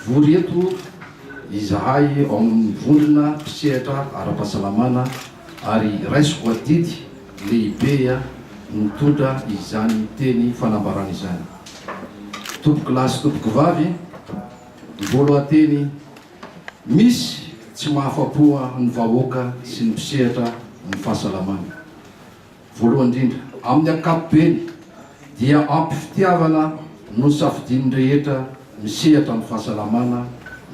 voreto izahay ao amin'ny vondrona mpisehatra ara-pahasalamana ary raisiko adidy lehibe mitondra izany teny fanambarana izany. Tompoko lahy sy tompoko vavy, voalohanteny misy tsy mahafapo ny vahoaka sy ny mpisehatra ny fahasalamana. Voalohany indrindra amin'ny ankapobeny dia ampy fitiavana no safidiny rehetra misehatra ny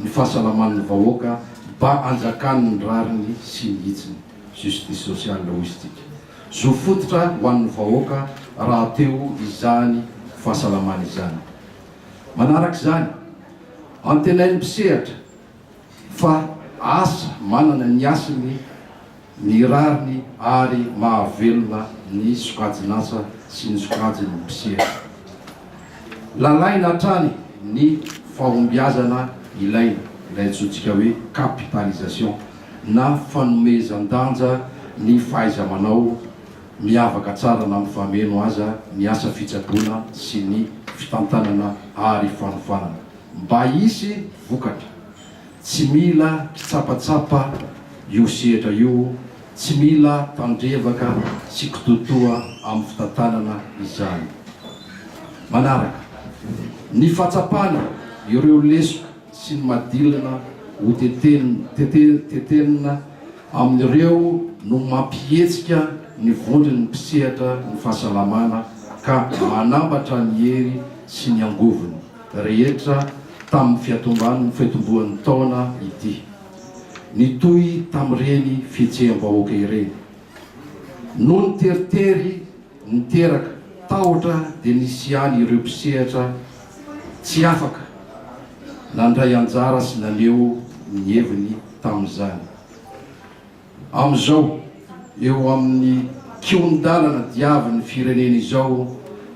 fahasalaman'ny vahoaka mba anjakany ny rariny sy ny hitsiny, justice sociale logistique. Zo fototra ho an'ny vahoaka raha teo izany fahasalamana izany. Manaraka izany, antenainy mpisehatra fa asa manana ny asiny, ny rariny ary mahavelona ny sokajin'asa sy ny sokajin'ny mpisehatra. Lalaina hatrany ny fahombiazana ilaina, ilay antsointsika hoe capitalisation na fanomezan-danja ny fahaiza-manao miavaka tsara na amin'ny fameno aza ny asa fitsaboana sy ny fitantanana ary fanofanana mba hisy vokatra. Tsy mila kitsapatsapa io sehatra io, tsy mila tandrevaka sy kitotoa amin'ny fitantanana izany. Manaraka ny fahatsapana ireo lesoka sy ny madilana ho tetenina amin'ireo no mampihetsika ny vondriny mpisehatra ny fahasalamana ka manambatra ny hery sy ny angovony rehetra tamin'ny fiatombohan'ny taona ity, nitoy tamin'ireny fihetseham-bahoaka ireny. No ny teritery niteraka tahotra dia nisy any ireo mpisehatra tsy afaka nandray anjara sy naneo ny heviny tamin'izany. Amin'izao eo amin'ny kion-dalana diavin'ny firenena izao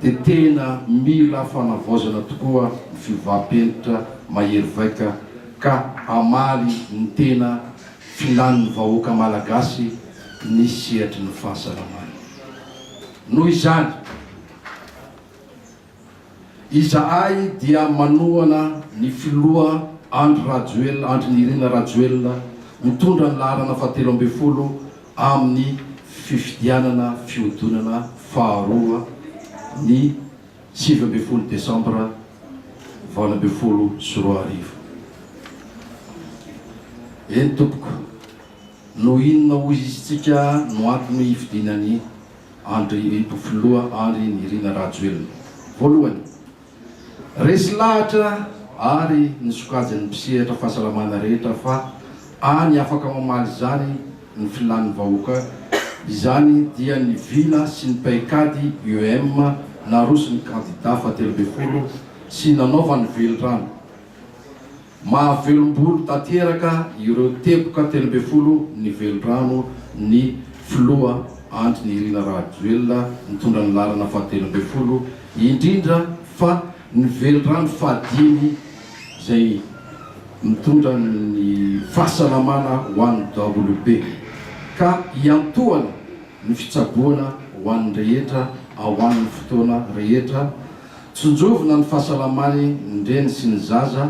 dia tena mila fanavaozana tokoa ny fivaha-penitra mahery vaika ka hamaly ny tena filan'ny vahoaka malagasy ny sehatry ny fahasalamana. Noho izany, izahay dia manohana ny filoha Andry Nirina Rajoelina mitondra ny laharana 17 amin'ny fifidianana fihodonana faharoa ny 17 Desambra 2024. Eny tompoko, no inona hoy izitsika no antony hifidinany filoha Andry Nirina Rajoelina? Voalohany, resy lahatra ary ny sokajin'ny mpisehatra fahasalamana rehetra fa any afaka mamaly izany ny filan'ny vahoaka izany dia ny vina sy ny paikady UM naroso ny kandida 17 sy nanaovany velon-drano. Mahavelom-bolo tanteraka ireo teboka 17 ny velon-drano ny filoha Andry Nirina Rajoelina mitondra ny lalana 17 indrindra fa ny velon-drano fahadimy izay mitondra ny fahasalamana ho an'ny WB ka hiantohana ny fitsaboana ho an'ny rehetra ao an'ny fotoana rehetra, tsonjovina ny fahasalamany ndreny sy ny zaza,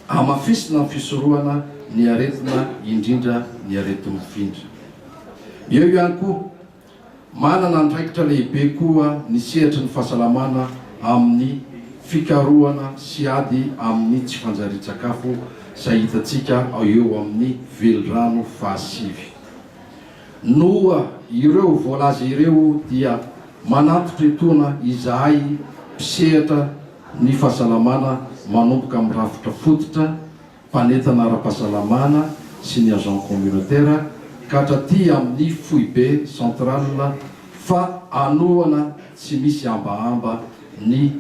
hamafisina ny fisorohana ny aretina indrindra ny aretin'ny mifindra. Eo ihany koa manana andraikitra lehibe koa ny sehatry ny fahasalamana amin'ny fikarohana sy ady amin'ny tsy fanjari-tsakafo izay hitantsika eo amin'ny velon-drano fahasivy. Noa ireo voalaza ireo dia manatitra etona izahay mpisehatra ny fahasalamana manomboka amin'ny rafitra fototra, mpanentana ara-pahasalamana sy ny agent communautaire ka hatraty amin'ny foibe central fa anohana tsy misy ambahamba ny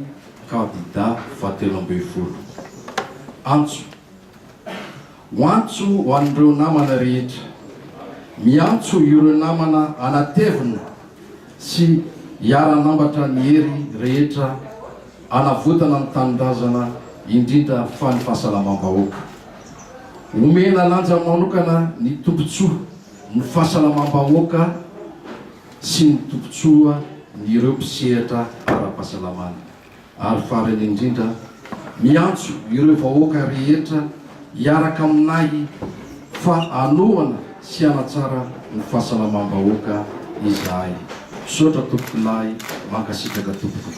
kandida 17. Antso ho an'ireo namana rehetra, miantso ireo namana anatevina sy hiara-nambatra ny hery rehetra anavotana ny tanindrazana indrindra fa ny fahasalamam-bahoaka. Omena lanja manokana ny tombotsoa ny fahasalamam-bahoaka sy ny tombotsoa ny ireo mpisehatra ara-pahasalamana. Ary farany indrindra miantso ireo vahoaka rehetra hiaraka aminay fa anoana sy anatsara ny fahasalamam-bahoaka izahay. Misaotra tompokolahy, mankasitraka tompoko.